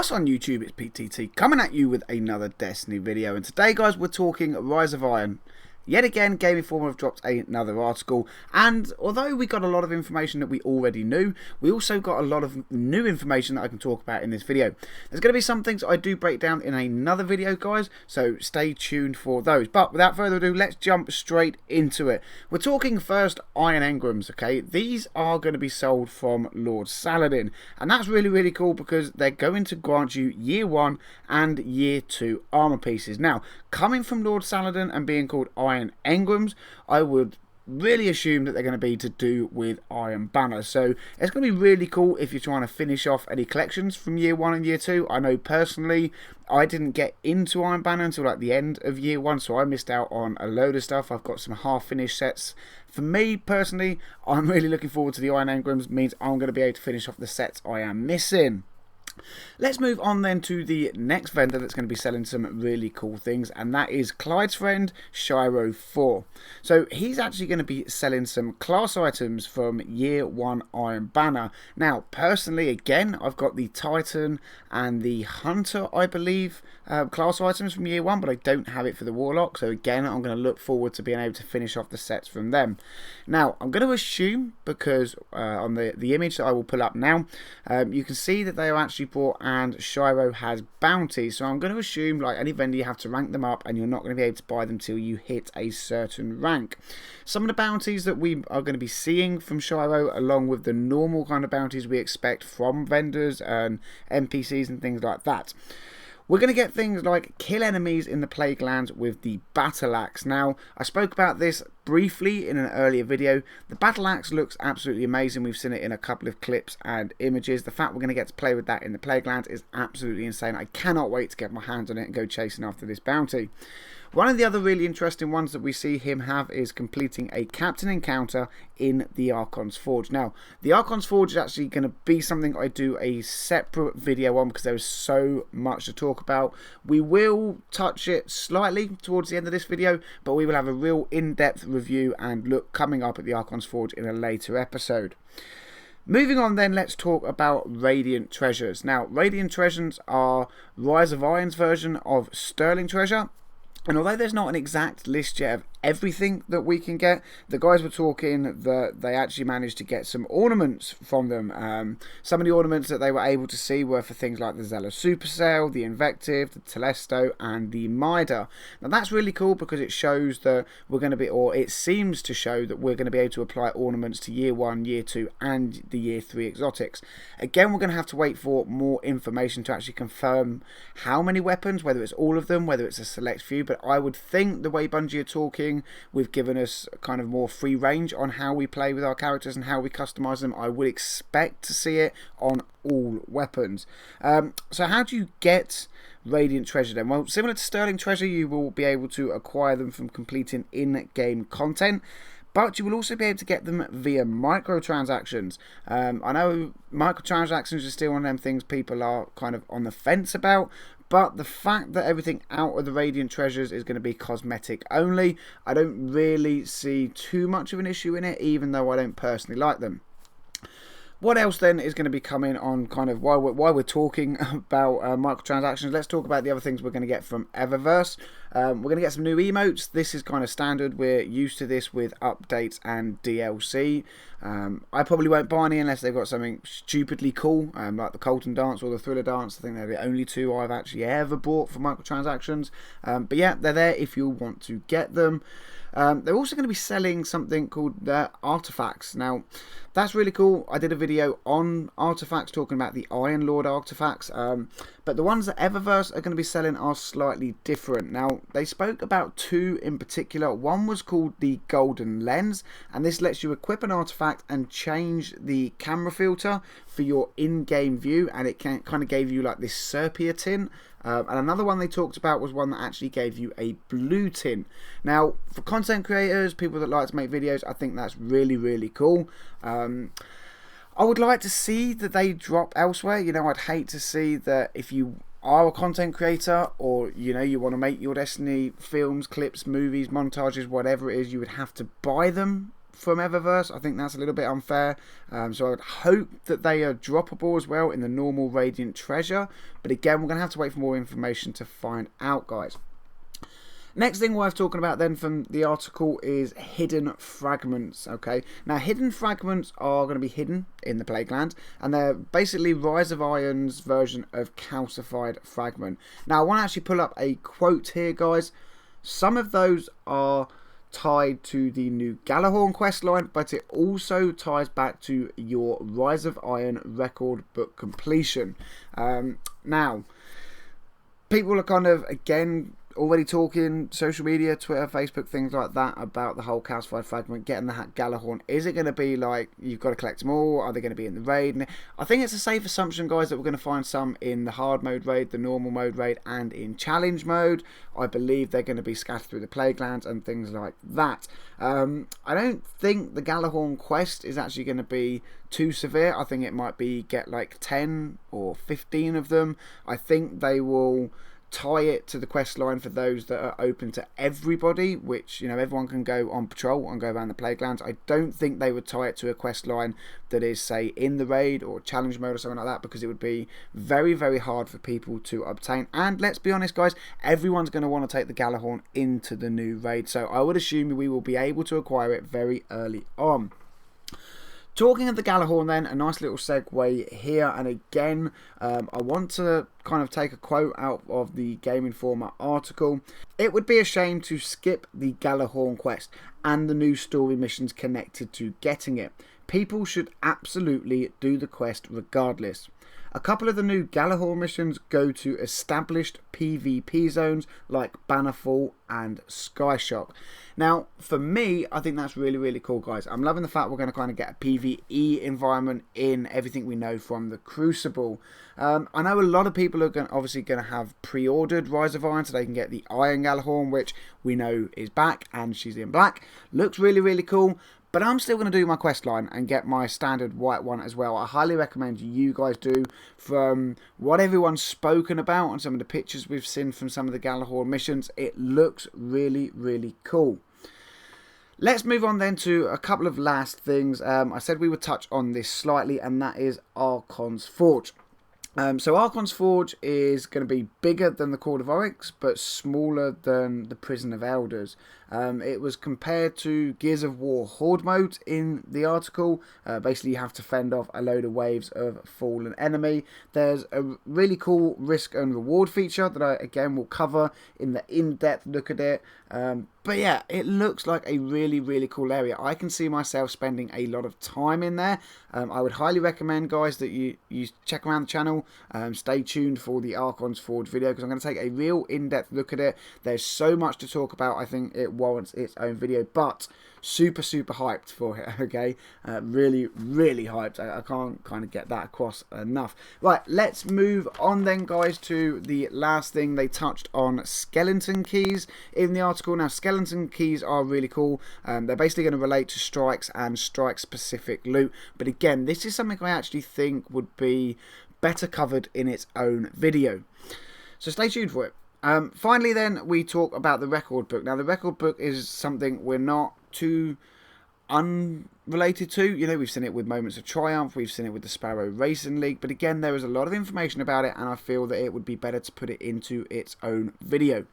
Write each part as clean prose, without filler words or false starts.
What's on YouTube? It's PTT coming at you with another Destiny video, and today guys we're talking Rise of Iron. Yet again, Game Informer have dropped another article, and although we got a lot of information that we already knew, we also got a lot of new information that I can talk about in this video. There's going to be some things I do break down in another video guys, so stay tuned for those. But without further ado, let's jump straight into it. We're talking first Iron Engrams, okay? These are going to be sold from Lord Saladin, and that's really cool because they're going to grant you Year 1 and Year 2 armor pieces. Now, coming from Lord Saladin and being called Iron Engrams, I would really assume that they're going to be to do with Iron Banner. So it's going to be really cool if you're trying to finish off any collections from Year 1 and Year 2. I know personally I didn't get into Iron Banner until like the end of Year 1, so I missed out on a load of stuff. I've got some half finished sets. For me personally, I'm really looking forward to the Iron Engrams. It means I'm going to be able to finish off the sets I am missing. Let's move on then to the next vendor that's going to be selling some really cool things, and that is Clyde's friend, Shiro 4. So he's actually going to be selling some class items from Year 1 Iron Banner. Now, personally, again, I've got the Titan and the Hunter, I believe, class items from Year 1, but I don't have it for the Warlock. So again, I'm going to look forward to being able to finish off the sets from them. Now, I'm going to assume, because on the image that I will pull up now, you can see that they are actually bought and Shiro has bounties, so I'm going to assume like any vendor you have to rank them up and you're not going to be able to buy them till you hit a certain rank. Some of the bounties that we are going to be seeing from Shiro, along with the normal kind of bounties we expect from vendors and NPCs and things like that. We're going to get things like kill enemies in the Plague Lands with the Battle Axe. Now, I spoke about this briefly in an earlier video. The Battle Axe looks absolutely amazing. We've seen it in a couple of clips and images. The fact we're going to get to play with that in the Plague Lands is absolutely insane. I cannot wait to get my hands on it and go chasing after this bounty. One of the other really interesting ones that we see him have is completing a captain encounter in the Archons Forge. Now, the Archons Forge is actually going to be something I do a separate video on because there is so much to talk about. We will touch it slightly towards the end of this video, but we will have a real in-depth review and look coming up at the Archons Forge in a later episode. Moving on then, let's talk about Radiant Treasures. Now, Radiant Treasures are Rise of Iron's version of Sterling Treasure. And although there's not an exact list yet of everything that we can get, the guys were talking that they actually managed to get some ornaments from them. Some of the ornaments that they were able to see were for things like the Zealous Supercell, the Invective, the Telesto, and the Mida. Now that's really cool because it shows that we're going to be, or it seems to show that we're going to be able to apply ornaments to Year 1, Year 2, and the Year 3 exotics. Again, we're going to have to wait for more information to actually confirm how many weapons, whether it's all of them, whether it's a select few, but I would think the way Bungie are talking, we've given us kind of more free range on how we play with our characters and how we customize them. I would expect to see it on all weapons. So how do you get Radiant Treasure then? Well, similar to Sterling Treasure, you will be able to acquire them from completing in-game content, but you will also be able to get them via microtransactions. I know microtransactions are still one of them things people are kind of on the fence about, but the fact that everything out of the Radiant Treasures is going to be cosmetic only, I don't really see too much of an issue in it, even though I don't personally like them. What else then is going to be coming on kind of while we're talking about microtransactions? Let's talk about the other things we're going to get from Eververse. We're going to get some new emotes. This is kind of standard. We're used to this with updates and DLC. I probably won't buy any unless they've got something stupidly cool, like the Colton Dance or the Thriller Dance. I think they're the only two I've actually ever bought for microtransactions. But yeah, they're there if you want to get them. They're also going to be selling something called artifacts. Now, that's really cool. I did a video on artifacts talking about the Iron Lord artifacts, but the ones that Eververse are going to be selling are slightly different. Now, they spoke about two in particular. One was called the Golden Lens, and this lets you equip an artifact and change the camera filter for your in-game view, and it kind of gave you like this sepia tint. And another one they talked about was one that actually gave you a blue tint. Now, for content creators, people that like to make videos, I think that's really cool. I would like to see that they drop elsewhere. You know, I'd hate to see that if you are a content creator, or you know, you want to make your Destiny films, clips, movies, montages, whatever it is, you would have to buy them from Eververse. I think that's a little bit unfair. So I would hope that they are droppable as well in the normal Radiant Treasure. But again, we're going to have to wait for more information to find out, guys. Next thing worth talking about then from the article is hidden fragments, okay? Now, hidden fragments are going to be hidden in the Plagueland, and they're basically Rise of Iron's version of calcified fragment. Now, I want to actually pull up a quote here, guys. Some of those are tied to the new Galahorn questline, but it also ties back to your Rise of Iron record book completion. Now, people are kind of, again, already talking social media, Twitter, Facebook, things like that about the whole calcified fragment, getting the Galahorn. Is it going to be like you've got to collect them all? Are they going to be in the raid? I think it's a safe assumption, guys, that we're going to find some in the hard mode raid, the normal mode raid, and in challenge mode. I believe they're going to be scattered through the Plaguelands and things like that. I don't think the Galahorn quest is actually going to be too severe. I think it might be get like 10 or 15 of them. I think they will tie it to the quest line for those that are open to everybody, which, you know, everyone can go on patrol and go around the Plaguelands. I don't think they would tie it to a quest line that is, say, in the raid or challenge mode or something like that, because it would be very, very hard for people to obtain. And let's be honest, guys, everyone's going to want to take the Galahorn into the new raid, so I would assume we will be able to acquire it very early on. Talking of the Galahorn then, a nice little segue here, and again, I want to kind of take a quote out of the Game Informer article. It would be a shame to skip the Galahorn quest and the new story missions connected to getting it. People should absolutely do the quest regardless. A couple of the new Galahorn missions go to established PvP zones like Bannerfall and Skyshock. Now, for me, I think that's really, really cool, guys. I'm loving the fact we're going to kind of get a PvE environment in everything we know from the Crucible. I know a lot of people are obviously going to have pre-ordered Rise of Iron so they can get the Iron Galahorn, which we know is back and she's in black. Looks really, really cool. But I'm still going to do my quest line and get my standard white one as well. I highly recommend you guys do. From what everyone's spoken about and some of the pictures we've seen from some of the Galahorn missions, it looks really, really cool. Let's move on then to a couple of last things. I said we would touch on this slightly, and that is Archons Forge. So Archons Forge is going to be bigger than the Court of Oryx, but smaller than the Prison of Elders. It was compared to Gears of War Horde mode in the article. Basically, you have to fend off a load of waves of fallen enemy. There's a really cool risk and reward feature that I, again, will cover in the in-depth look at it. But yeah, it looks like a really, really cool area. I can see myself spending a lot of time in there. I would highly recommend, guys, that you check around the channel. Stay tuned for the Archons Forge video, because I'm going to take a real in-depth look at it. There's so much to talk about. I think it warrants its own video, but super, super hyped for it, okay? Really, really hyped. I can't kind of get that across enough. Right, let's move on then, guys, to the last thing. They touched on skeleton keys in the article. Now, skeleton keys are really cool. They're basically going to relate to strikes and strike-specific loot. But again, this is something I actually think would be better covered in its own video. So stay tuned for it. Finally then, we talk about the record book. Now, the record book is something we're not too unrelated to. You know, we've seen it with Moments of Triumph, we've seen it with the Sparrow Racing League, but again, there is a lot of information about it, and I feel that it would be better to put it into its own video.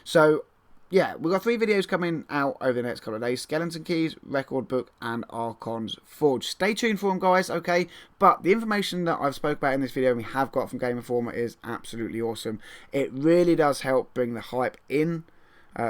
So yeah, we've got 3 videos coming out over the next couple of days: Skeleton Keys, Record Book, and Archons Forge. Stay tuned for them, guys, okay? But the information that I've spoke about in this video and we have got from Game Informer is absolutely awesome. It really does help bring the hype in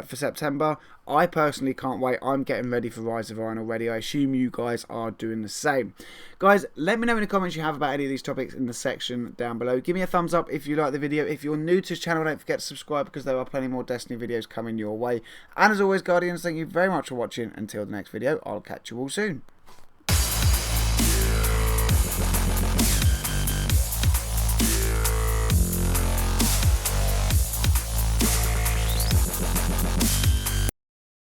for September. I personally can't wait. I'm getting ready for Rise of Iron already. I assume you guys are doing the same. Guys, let me know in the comments you have about any of these topics in the section down below. Give me a thumbs up if you like the video. If you're new to this channel, don't forget to subscribe, because there are plenty more Destiny videos coming your way. And as always, Guardians, thank you very much for watching. Until the next video, I'll catch you all soon.